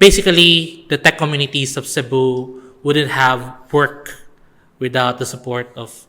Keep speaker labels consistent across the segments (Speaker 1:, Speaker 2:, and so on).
Speaker 1: basically the tech communities of Cebu wouldn't have work without the support of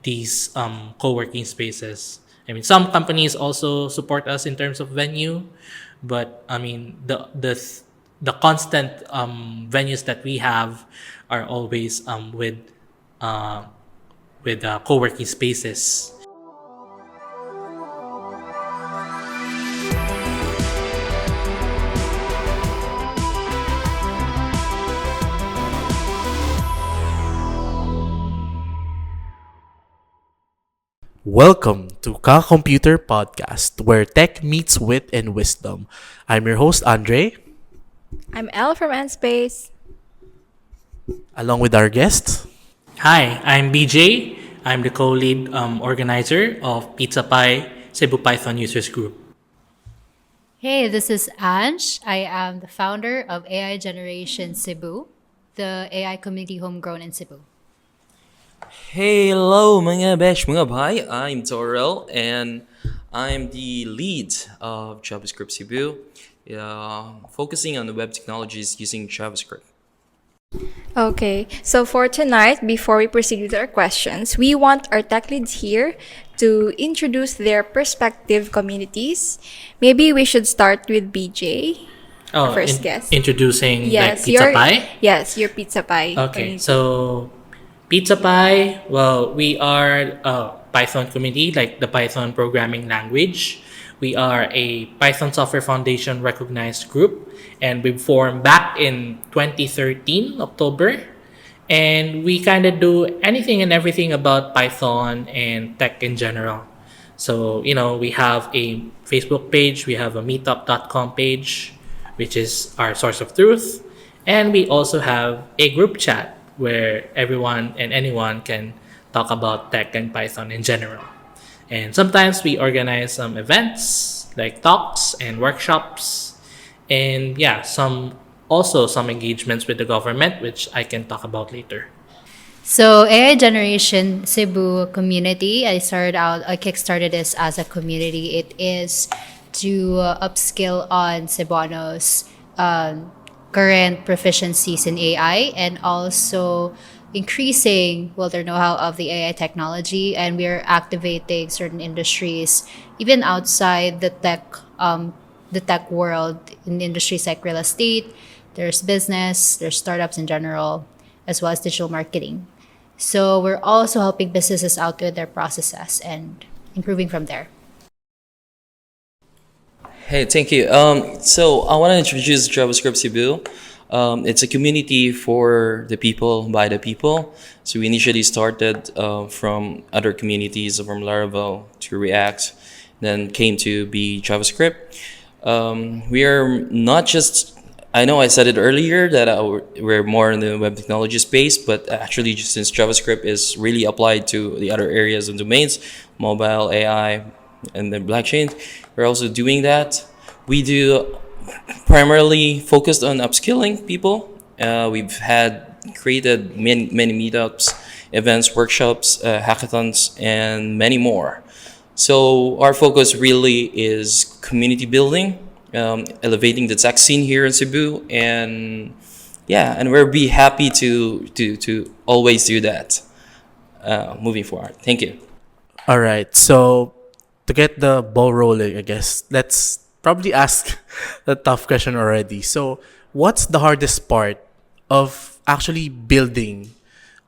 Speaker 1: these co-working spaces. I mean, some companies also support us in terms of venue, but I mean the constant venues that we have are always uh, with co-working spaces.
Speaker 2: Welcome to Ka Computer Podcast, where tech meets wit and wisdom. I'm your host, Andre,
Speaker 3: I'm Elle from EnSpace.
Speaker 2: along with our guests.
Speaker 1: Hi, I'm BJ. I'm the co-lead organizer of Pizza Pie Cebu Python Users Group.
Speaker 4: Hey, this is Ange. I am the founder of AI Generation Cebu, the AI community homegrown in Cebu.
Speaker 5: Hello mga besh, mga bhai. I'm Torel and I'm the lead of JavaScript Cebu, focusing on the web technologies using JavaScript.
Speaker 3: Okay, so for tonight, before we proceed with our questions, we want our tech leads here to introduce their perspective communities. Maybe we should start with BJ, our first guest.
Speaker 1: Introducing
Speaker 3: Yes,
Speaker 1: Pizza
Speaker 3: your
Speaker 1: Pie.
Speaker 3: yes, your Pizza Pie.
Speaker 1: Okay,
Speaker 3: community.
Speaker 1: so Pizza Pie, well, we are a Python community, like the Python programming language. We are a Python Software Foundation recognized group, and we formed back in 2013, October. And we kind of do anything and everything about Python and tech in general. So, we have a Facebook page, we have a meetup.com page, which is our source of truth. And we also have a group chat where everyone and anyone can talk about tech and Python in general. And sometimes we organize some events like talks and workshops, and some engagements with the government, which I can talk about later.
Speaker 4: So, AI Generation Cebu community, I kickstarted this as a community. It is to upskill on Cebuanos' current proficiencies in AI and also increasing their know-how of the AI technology, and we're activating certain industries even outside the tech world, in industries like real estate. There's business, there's startups in general, as well as digital marketing. So we're also helping businesses out with their processes and improving from there.
Speaker 5: Hey, thank you. So I want to introduce JavaScript Cebu. It's a community for the people, by the people. So we initially started from other communities, from Laravel to React, then came to be JavaScript. We are not just, I know I said it earlier that we're more in the web technology space, but actually since JavaScript is really applied to the other areas and domains, mobile, AI, and then blockchain, we're also doing that. We do primarily focused on upskilling people. We've created many meetups, events, workshops, hackathons, and many more. So our focus really is community building, elevating the tech scene here in Cebu, and we'll be happy to always do that moving forward. Thank you.
Speaker 2: All right, so to get the ball rolling, I guess, let's probably ask the tough question already. So, what's the hardest part of actually building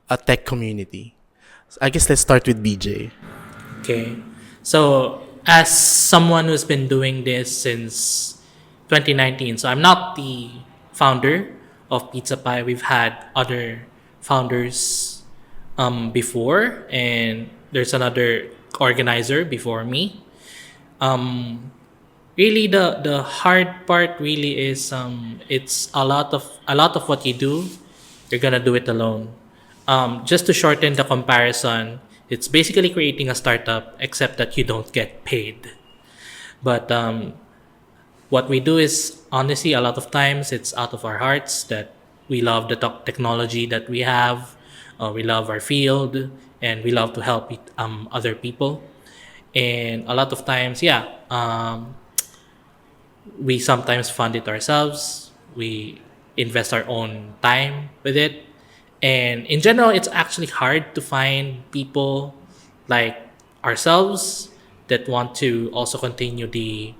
Speaker 2: a tech community? I guess let's start with BJ.
Speaker 1: Okay, so as someone who's been doing this since 2019, so I'm not the founder of Pizza Pie. We've had other founders before, and there's another organizer before me. Really, the hard part really is it's a lot of what you do, you're gonna do it alone. Just to shorten the comparison, it's basically creating a startup, except that you don't get paid. But what we do is, honestly, a lot of times it's out of our hearts that we love the technology that we have, we love our field, and we love to help other people. And a lot of times, we sometimes fund it ourselves. We invest our own time with it. And in general, it's actually hard to find people like ourselves that want to also continue the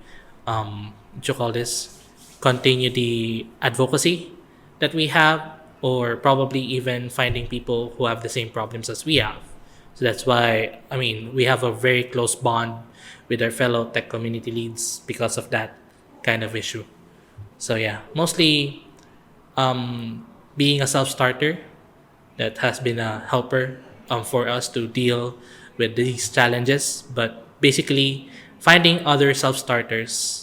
Speaker 1: what you call this, continue the advocacy that we have, or probably even finding people who have the same problems as we have. So that's why, I mean, we have a very close bond with our fellow tech community leads because of that kind of issue. So yeah, mostly being a self-starter that has been a helper for us to deal with these challenges. But basically, finding other self-starters,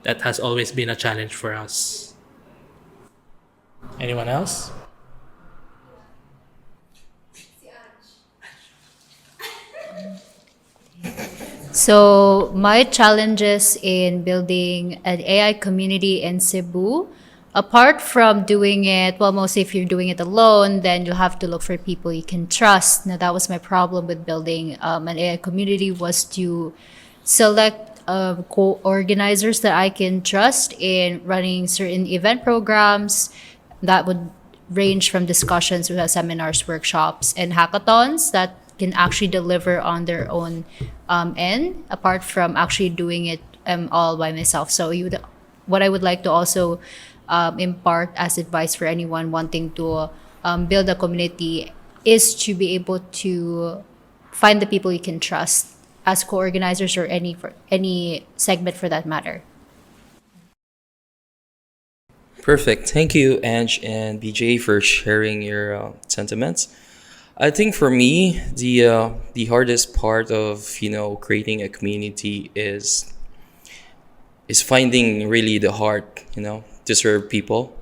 Speaker 1: that has always been a challenge for us. Anyone else?
Speaker 4: So my challenges in building an AI community in Cebu, apart from doing it, well, mostly if you're doing it alone, then you'll have to look for people you can trust. Now that was my problem with building an AI community, was to select co-organizers that I can trust in running certain event programs that would range from discussions with seminars, workshops, and hackathons that can actually deliver on their own end, apart from actually doing it all by myself. So what I would like to also impart as advice for anyone wanting to build a community is to be able to find the people you can trust as co-organizers, or any segment for that matter.
Speaker 5: Perfect. Thank you, Ange and BJ, for sharing your sentiments. I think for me, the hardest part of creating a community is finding really the heart, to serve people.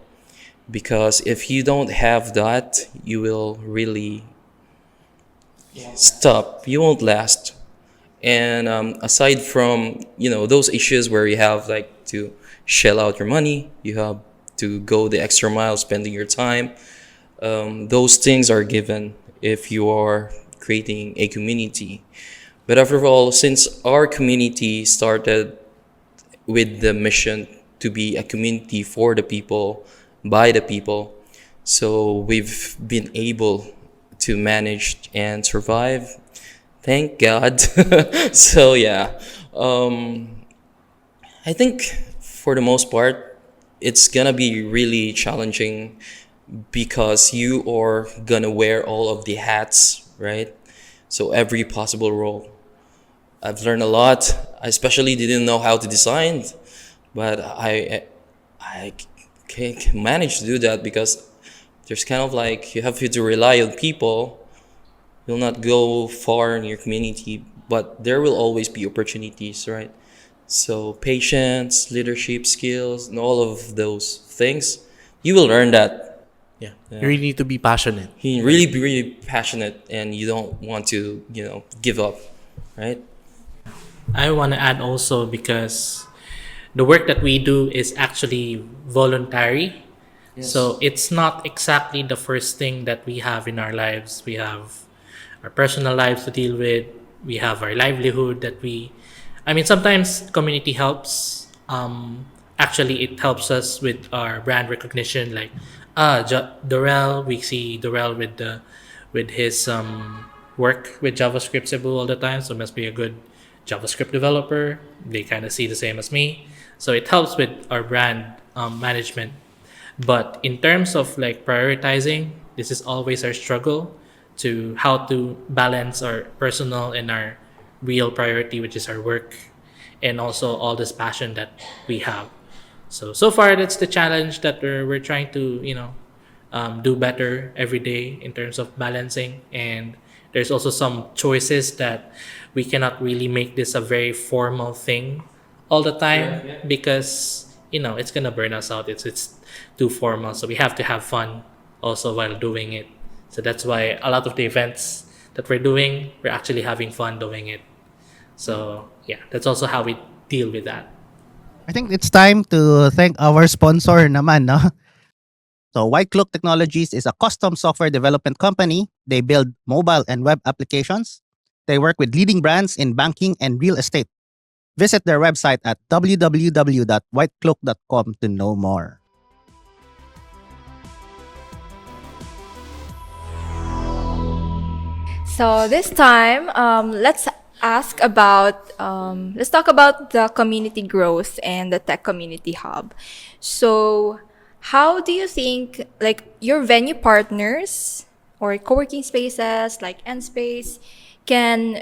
Speaker 5: Because if you don't have that, you will really stop. You won't last. And aside from those issues where you have like to shell out your money, you have to go the extra mile, spending your time. Those things are given if you are creating a community. But after all, since our community started with the mission to be a community for the people, by the people, so we've been able to manage and survive. Thank God. So yeah, I think for the most part, it's gonna be really challenging because you are gonna wear all of the hats, right? So every possible role. I've learned a lot. I especially didn't know how to design, but I can manage to do that because there's kind of like you have to rely on people. You'll not go far in your community, but there will always be opportunities, right? So patience, leadership skills, and all of those things, you will learn that.
Speaker 2: Yeah.
Speaker 5: Yeah.
Speaker 2: You really need to be passionate.
Speaker 5: You really be really passionate, and you don't want to, give up, right?
Speaker 1: I want to add also, because the work that we do is actually voluntary.
Speaker 5: Yes.
Speaker 1: So it's not exactly the first thing that we have in our lives. We have our personal lives to deal with. We have our livelihood I mean, sometimes community helps. Actually, it helps us with our brand recognition. Like, Dorel, we see Dorel with his work with JavaScript Cebu all the time. So must be a good JavaScript developer. They kind of see the same as me. So it helps with our brand management. But in terms of like prioritizing, this is always our struggle to how to balance our personal and our real priority, which is our work, and also all this passion that we have. So far, that's the challenge that we're trying to do better every day in terms of balancing. And there's also some choices that we cannot really make this a very formal thing all the time, because it's gonna burn us out. It's too formal, so we have to have fun also while doing it. So that's why a lot of the events that we're doing, we're actually having fun doing it. So yeah, that's also how we deal with that.
Speaker 6: I think it's time to thank our sponsor naman, no? So White Cloak Technologies is a custom software development company. They build mobile and web applications. They work with leading brands in banking and real estate. Visit their website at www.whitecloak.com to know more.
Speaker 3: So this time, let's talk about the community growth and the tech community hub. So, how do you think like your venue partners or co-working spaces like EnSpace can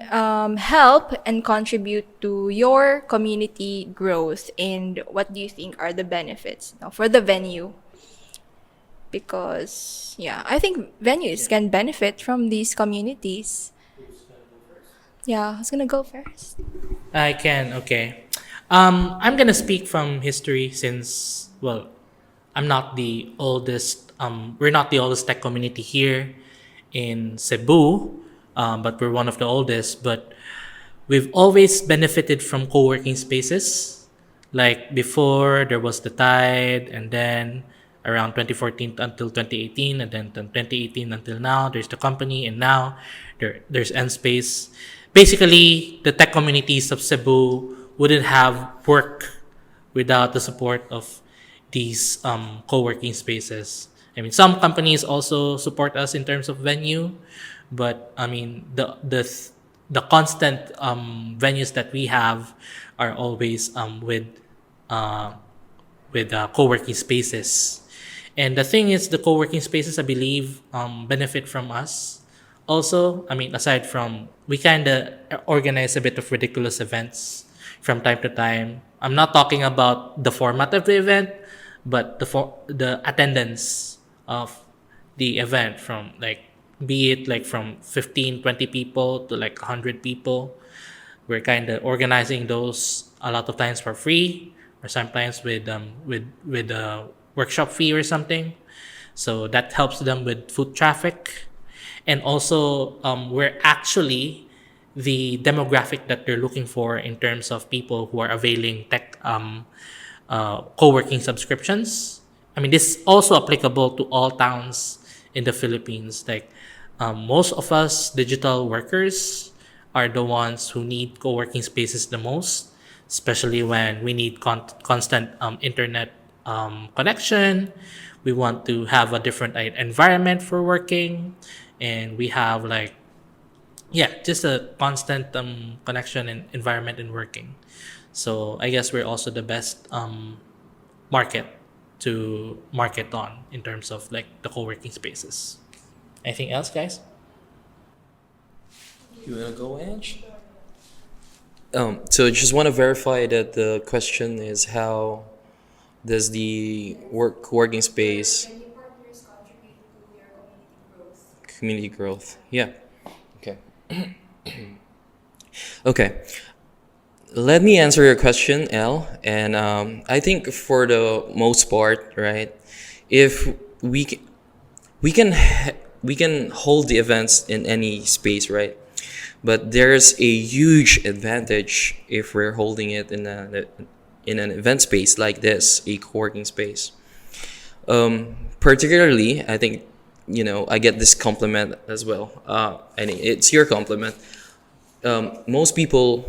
Speaker 3: help and contribute to your community growth, and what do you think are the benefits, for the venue? Because yeah, I think venues can benefit from these communities. Yeah, who's gonna go first?
Speaker 1: I can. Okay. I'm gonna speak from history since, well, I'm not the oldest. We're not the oldest tech community here in Cebu, but we're one of the oldest. But we've always benefited from co-working spaces. Like before, there was the Tide, and then around 2014 until 2018, and then from 2018 until now, there's the company, and now there's EnSpace. Basically, the tech communities of Cebu wouldn't have work without the support of these co-working spaces. I mean, some companies also support us in terms of venue, but I mean, the constant venues that we have are always with co-working spaces. And the thing is, the co-working spaces, I believe, benefit from us. Also, I mean, aside from, we kind of organize a bit of ridiculous events from time to time. I'm not talking about the format of the event, but the attendance of the event, from like, be it like from 15, 20 people to like 100 people. We're kind of organizing those a lot of times for free, or sometimes with a workshop fee or something. So that helps them with foot traffic. And also, we're actually the demographic that they're looking for in terms of people who are availing tech co-working subscriptions. I mean, this is also applicable to all towns in the Philippines. Like, most of us digital workers are the ones who need co-working spaces the most, especially when we need constant internet connection. We want to have a different environment for working, and we have like, yeah, just a constant connection and environment in working. So I guess we're also the best market to market on in terms of like the co-working spaces. Anything else, guys?
Speaker 5: You wanna go, Ange? So just want to verify that the question is, how does the working space community growth? Yeah. Okay. Okay. Let me answer your question, L. And I think for the most part, right, if we can hold the events in any space, right? But there's a huge advantage if we're holding it in an event space like this, a co-working space. Particularly, I think, I get this compliment as well, and it's your compliment. Most people,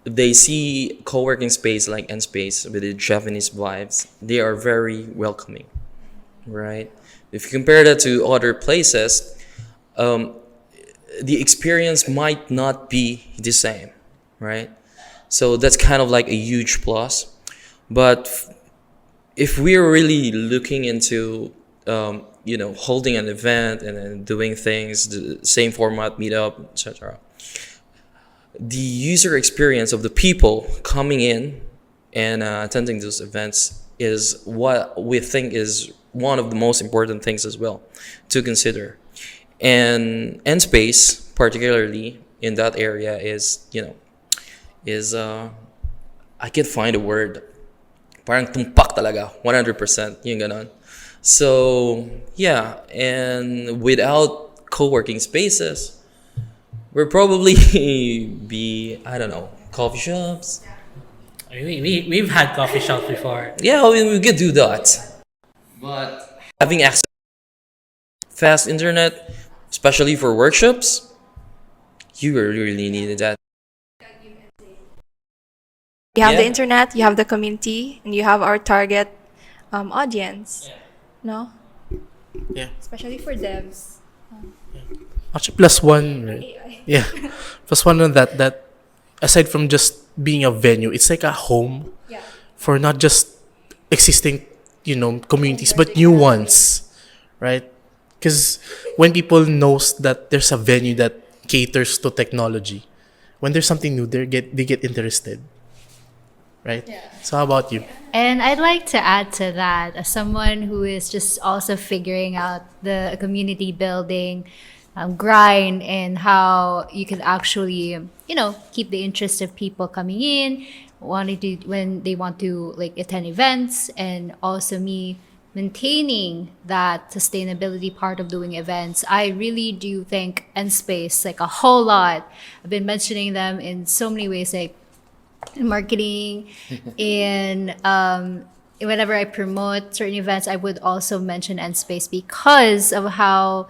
Speaker 5: they see co-working space like EnSpace with the Japanese vibes, they are very welcoming, right? If you compare that to other places, the experience might not be the same, right? So that's kind of like a huge plus. But if we're really looking into, holding an event and then doing things, the same format, meetup, etc., the user experience of the people coming in and attending those events is what we think is one of the most important things as well to consider. And EnSpace, particularly in that area, is I can't find a word. Parang tumpak talaga, 100%, yung ganon. So, yeah, and without co-working spaces, we'll probably be, I don't know, coffee shops.
Speaker 1: We've had coffee shops before.
Speaker 5: Yeah, we could do that. But having access to fast internet, especially for workshops, you really needed that.
Speaker 3: You have the
Speaker 5: Yeah.
Speaker 3: internet, you have the community, and you have our target audience. No?
Speaker 2: Yeah.
Speaker 3: Especially for devs.
Speaker 2: Actually, plus one, right? Yeah, plus one on that. That aside from just being a venue, it's like a home for not just existing, communities, but new ones, right? Because when people knows that there's a venue that caters to technology, when there's something new, they get interested, right? So how about you?
Speaker 4: And I'd like to add to that, as someone who is just also figuring out the community building grind and how you can actually, keep the interest of people coming in, wanting to when they want to like attend events, and also me maintaining that sustainability part of doing events. I really do thank EnSpace like a whole lot. I've been mentioning them in so many ways, like in marketing, in whenever I promote certain events, I would also mention EnSpace because of how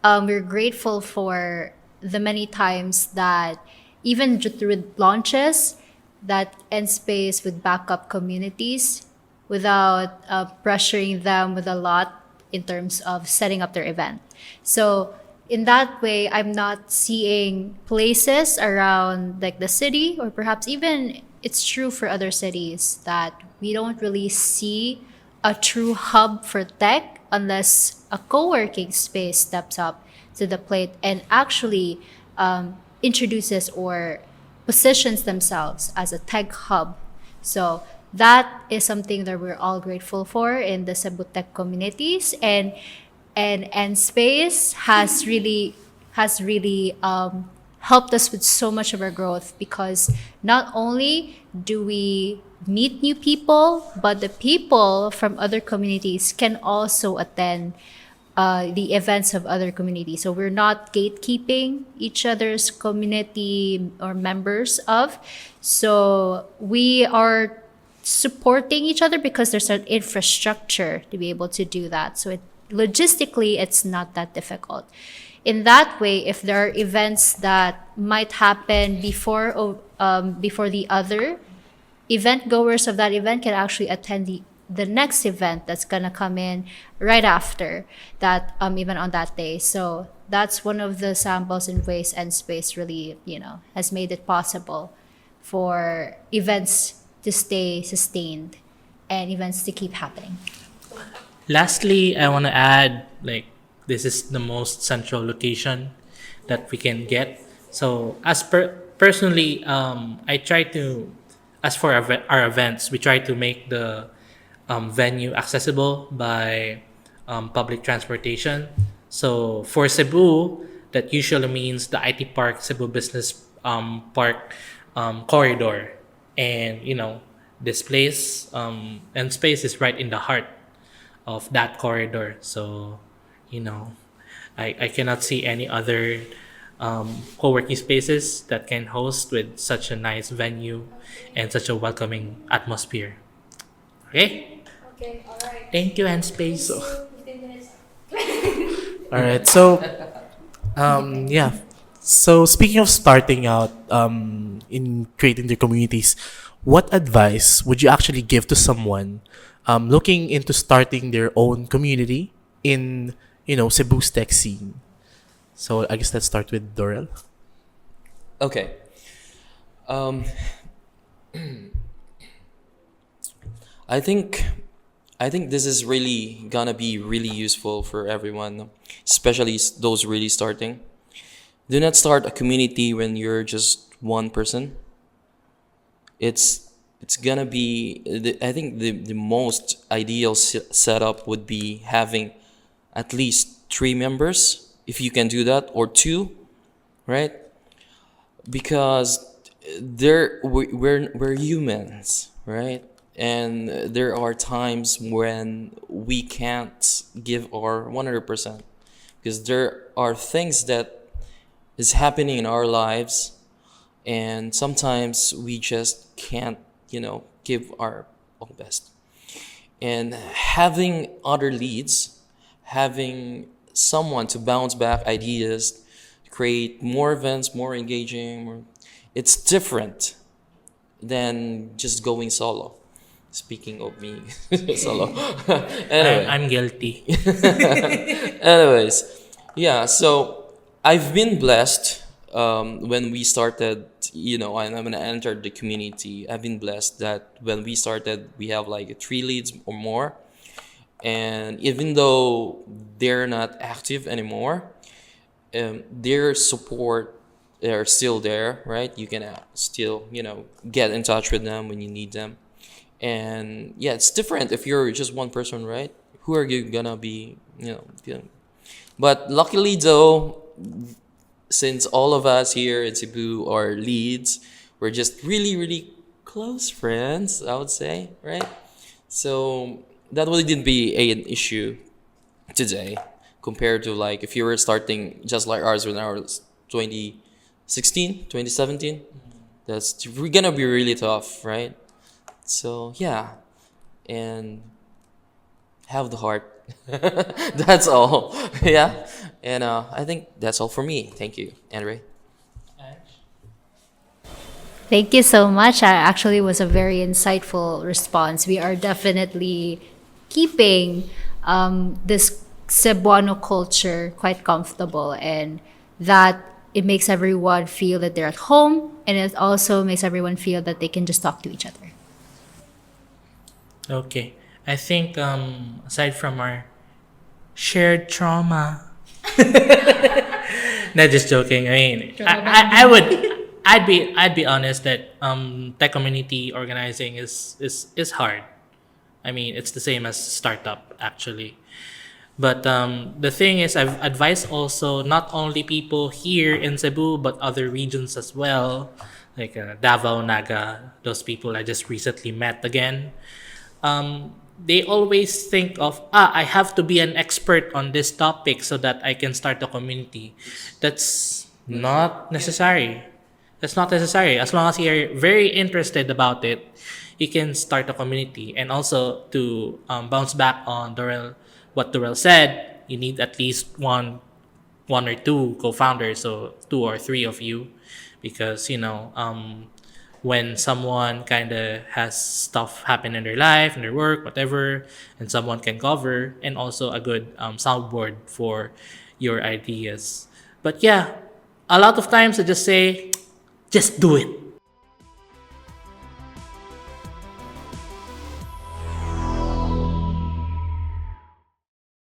Speaker 4: we're grateful for the many times that even through launches, that EnSpace would back up communities without pressuring them with a lot in terms of setting up their event. So in that way, I'm not seeing places around like the city, or perhaps even it's true for other cities, that we don't really see a true hub for tech unless a co-working space steps up to the plate and actually introduces or positions themselves as a tech hub. So that is something that we're all grateful for in the Sembutech communities, and Space has really helped us with so much of our growth, because not only do we meet new people, but the people from other communities can also attend the events of other communities. So we're not gatekeeping each other's community or members of. So we are supporting each other because there's an infrastructure to be able to do that. So logistically, it's not that difficult. In that way, if there are events that might happen before the other event goers of that event can actually attend the next event that's gonna come in right after that event on that day. So that's one of the samples and ways EnSpace really has made it possible for events to stay sustained and events to keep happening.
Speaker 1: Lastly, I want to add, like, this is the most central location that we can get. So personally, I try to, as for our events, we try to make the venue accessible by public transportation. So for Cebu, that usually means the IT Park Cebu Business Park corridor, and this place and space is right in the heart of that corridor. So I cannot see any other co-working spaces that can host with such a nice venue and such a welcoming atmosphere. Okay, all right, thank you, EnSpace.
Speaker 2: All right. So, yeah. So speaking of starting out in creating their communities, what advice would you actually give to someone looking into starting their own community in Cebu's tech scene? So I guess let's start with Dorel.
Speaker 5: Okay. Um, I think this is really gonna be really useful for everyone, especially those really starting. Do not start a community when you're just one person. It's gonna be I think the most ideal setup would be having at least 3 members, if you can do that, or 2, right? Because we're humans, right? And there are times when we can't give our 100%, because there are things that is happening in our lives, and sometimes we just can't give our all best. And having other leads, having someone to bounce back ideas, create more events, more engaging, it's different than just going solo. Speaking of me, solo. Anyway.
Speaker 1: I'm guilty.
Speaker 5: Anyways, yeah, so I've been blessed when we started, and when I entered the community, I've been blessed that when we started, we have like 3 leads or more. And even though they're not active anymore, their support are still there, right? You can still, get in touch with them when you need them. And yeah, it's different if you're just one person, right? Who are you gonna be, But luckily, though, since all of us here in Cebu are leads, we're just really, really close friends, I would say, right? So that wouldn't be an issue today compared to like if you were starting just like ours when I was 2016, 2017. That's we're gonna be really tough, right? So yeah, and have the heart. That's all. Yeah, and I think that's all for me. Thank you, Andre.
Speaker 4: Thank you so much. Actually was a very insightful response. We are definitely keeping this Cebuano culture quite comfortable, and that it makes everyone feel that they're at home, and it also makes everyone feel that they can just talk to each other.
Speaker 1: Okay. I think aside from our shared trauma, not just joking. I mean, I would, I'd be honest that tech community organizing is hard. I mean, it's the same as startup actually. But the thing is, I've advised also not only people here in Cebu, but other regions as well, like Davao, Naga, those people I just recently met again. They always think of, I have to be an expert on this topic so that I can start a community. That's not necessary. That's not necessary. As long as you're very interested about it, you can start a community. And also to bounce back on what Dorel said, you need at least one or two co-founders, so 2 or 3 of you, because when someone kind of has stuff happen in their life, in their work, whatever, and someone can cover, and also a good soundboard for your ideas. But yeah, a lot of times I just say, just do it.